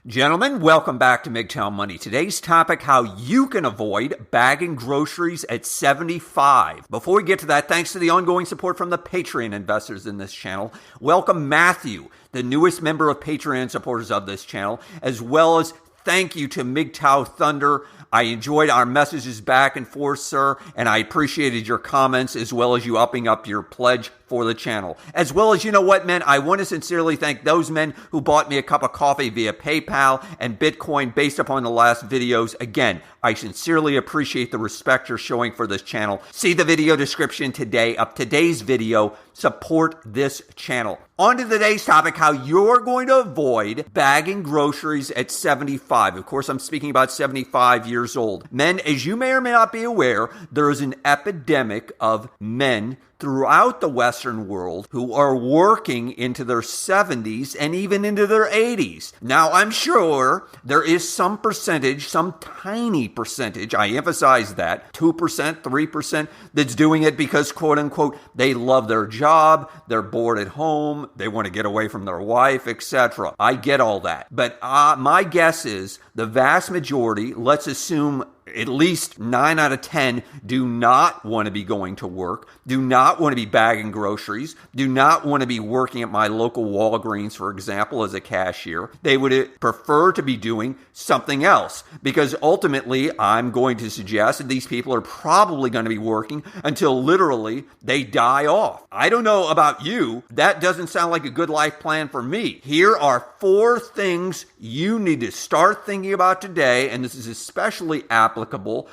Gentlemen, welcome back to MGTOW Money. Today's topic, how you can avoid bagging groceries at 75. Before we get to that, thanks to the ongoing support from the Patreon investors in this channel. Welcome Matthew, the newest member of Patreon supporters of this channel, as well as thank you to MGTOW Thunder. I enjoyed our messages back and forth, sir, and I appreciated your comments as well as you upping up your pledge for the channel. As well as, you know what, men, I want to sincerely thank those men who bought me a cup of coffee via PayPal and Bitcoin based upon the last videos. Again, I sincerely appreciate the respect you're showing for this channel. See the video description today of today's video. Support this channel. On to today's topic, how you're going to avoid bagging groceries at 75. Of course, I'm speaking about 75 years old. Men, as you may or may not be aware, there is an epidemic of men throughout the Western world who are working into their 70s and even into their 80s. Now, I'm sure there is some percentage, some tiny percentage, I emphasize that, 2%, 3%, that's doing it because, quote unquote, they love their job, they're bored at home, they want to get away from their wife, etc. I get all that. But my guess is the vast majority, let's assume at least 9 out of 10 do not want to be going to work, do not want to be bagging groceries, do not want to be working at my local Walgreens, for example, as a cashier. They would prefer to be doing something else because ultimately I'm going to suggest that these people are probably going to be working until literally they die off. I don't know about you. That doesn't sound like a good life plan for me. Here are 4 things you need to start thinking about today, and this is especially applicable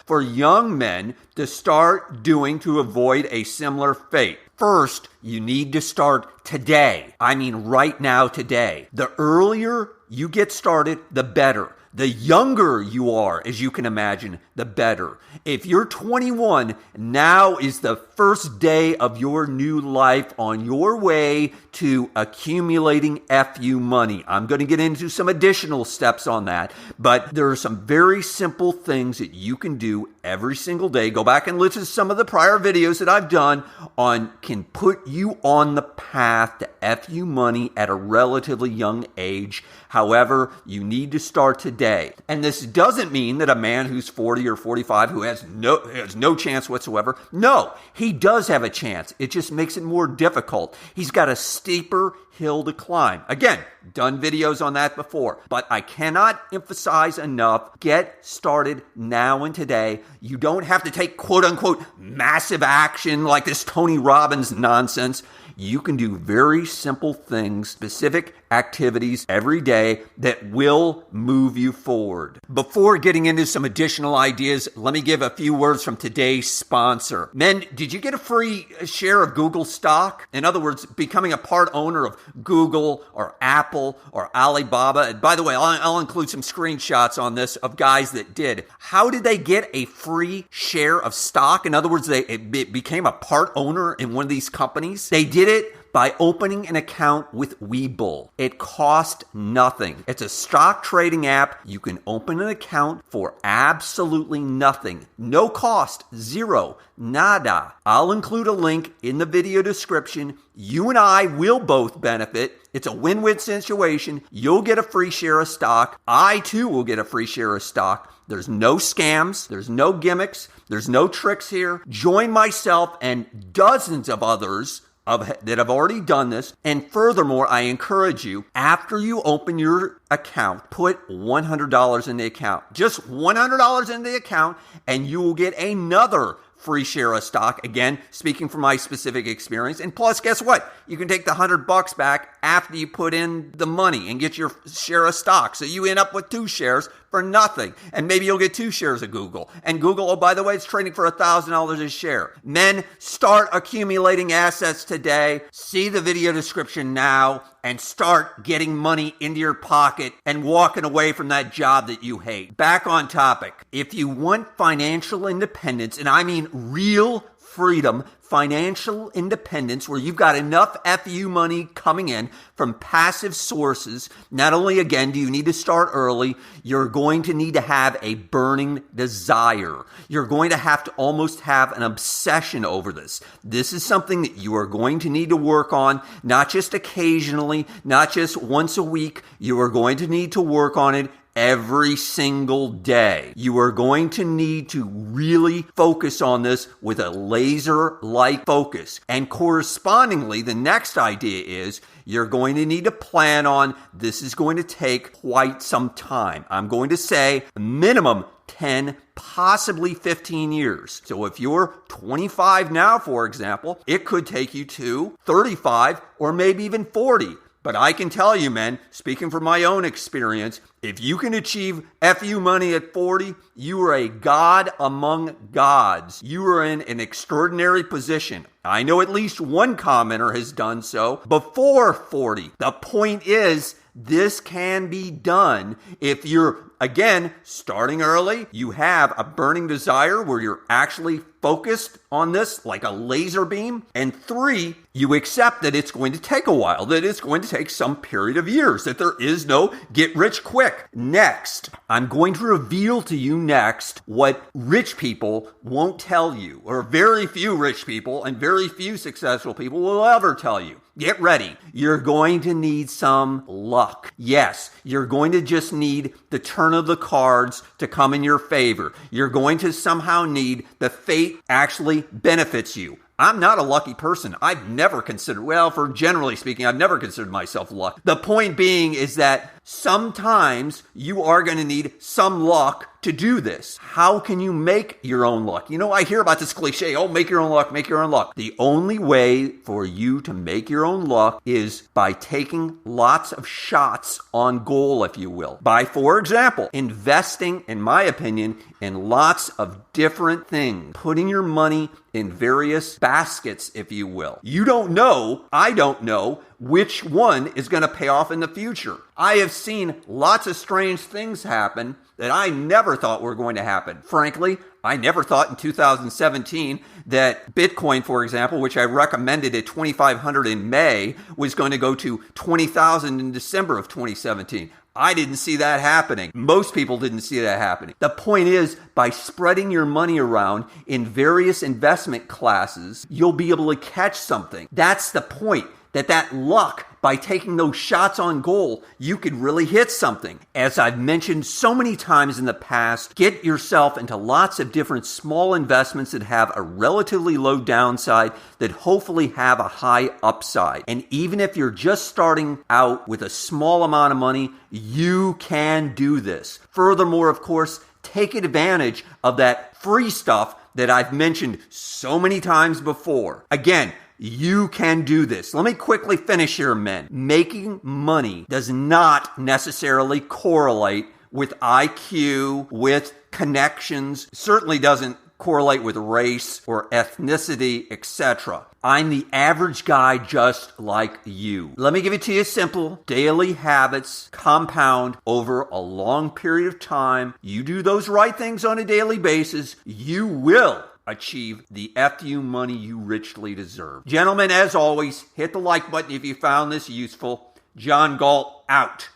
for young men to start doing to avoid a similar fate. First, you need to start today. I mean right now, today. The earlier you get started, the better. The younger you are, as you can imagine, the better. If you're 21, now is the first day of your new life on your way to accumulating FU money. I'm going to get into some additional steps on that, but there are some very simple things that you can do every single day. Go back and listen to some of the prior videos that I've done on can put you on the path to FU money at a relatively young age. However, you need to start today. And this doesn't mean that a man who's 40 or 45 who has no chance whatsoever. No, he does have a chance. It just makes it more difficult. He's got a steeper hill to climb. Again, done videos on that before, but I cannot emphasize enough, get started now and today. You don't have to take quote unquote massive action like this Tony Robbins nonsense. You can do very simple things, specific activities every day that will move you forward. Before getting into some additional ideas, let me give a few words from today's sponsor. Men, did you get a free share of Google stock? In other words, becoming a part owner of Google or Apple or Alibaba. And by the way, I'll include some screenshots on this of guys that did. How did they get a free share of stock? In other words, they became a part owner in one of these companies. They did it by opening an account with Webull. It cost nothing. It's a stock trading app. You can open an account for absolutely nothing. No cost, zero, nada. I'll include a link in the video description. You and I will both benefit. It's a win-win situation. You'll get a free share of stock. I too will get a free share of stock. There's no scams. There's no gimmicks. There's no tricks here. Join myself and dozens of others that have already done this. And furthermore, I encourage you, after you open your account, put $100 in the account. Just $100 in the account, and you will get another free share of stock. Again, speaking from my specific experience. And plus, guess what? You can take the $100 back after you put in the money and get your share of stock. So you end up with 2 shares for nothing. And maybe you'll get 2 shares of Google. And Google, oh, by the way, it's trading for $1,000 a share. Men, start accumulating assets today. See the video description now and start getting money into your pocket and walking away from that job that you hate. Back on topic. If you want financial independence, and I mean real freedom, financial independence, where you've got enough FU money coming in from passive sources. Not only, again, do you need to start early, you're going to need to have a burning desire. You're going to have to almost have an obsession over this. This is something that you are going to need to work on, not just occasionally, not just once a week. You are going to need to work on it every single day. You are going to need to really focus on this with a laser-like focus. And correspondingly, the next idea is you're going to need to plan on this is going to take quite some time. I'm going to say minimum 10, possibly 15 years. So if you're 25 now, for example, it could take you to 35 or maybe even 40. But I can tell you, men, speaking from my own experience, if you can achieve FU money at 40, you are a god among gods. You are in an extraordinary position. I know at least one commenter has done so before 40. The point is, this can be done if you're, again, starting early. You have a burning desire where you're actually focused on this like a laser beam. And 3, you accept that it's going to take a while, that it's going to take some period of years, that there is no get rich quick. Next, I'm going to reveal to you next what rich people won't tell you, or very few rich people and very few successful people will ever tell you. Get ready. You're going to need some luck. Yes, you're going to just need the turn of the cards to come in your favor. You're going to somehow need the fate actually benefits you. I'm not a lucky person. I've never considered, for generally speaking, I've never considered myself lucky. The point being is that sometimes you are going to need some luck to do this. How can you make your own luck? You know, I hear about this cliche, make your own luck, make your own luck. The only way for you to make your own luck is by taking lots of shots on goal, if you will. By, for example, investing, in my opinion, in lots of different things, putting your money in various baskets, if you will. You don't know, I don't know, which one is going to pay off in the future. I have seen lots of strange things happen that I never thought were going to happen. Frankly, I never thought in 2017 that Bitcoin, for example, which I recommended at 2,500 in May, was going to go to 20,000 in December of 2017. I didn't see that happening. Most people didn't see that happening. The point is, by spreading your money around in various investment classes, you'll be able to catch something. That's the point. That luck, by taking those shots on goal, you could really hit something. As I've mentioned so many times in the past, get yourself into lots of different small investments that have a relatively low downside, that hopefully have a high upside. And even if you're just starting out with a small amount of money, you can do this. Furthermore, of course, take advantage of that free stuff that I've mentioned so many times before. Again, you can do this. Let me quickly finish here, men. Making money does not necessarily correlate with IQ, with connections, certainly doesn't correlate with race or ethnicity, etc. I'm the average guy just like you. Let me give it to you simple. Daily habits compound over a long period of time. You do those right things on a daily basis, you will achieve the FU money you richly deserve. Gentlemen, as always, hit the like button if you found this useful. John Galt, out.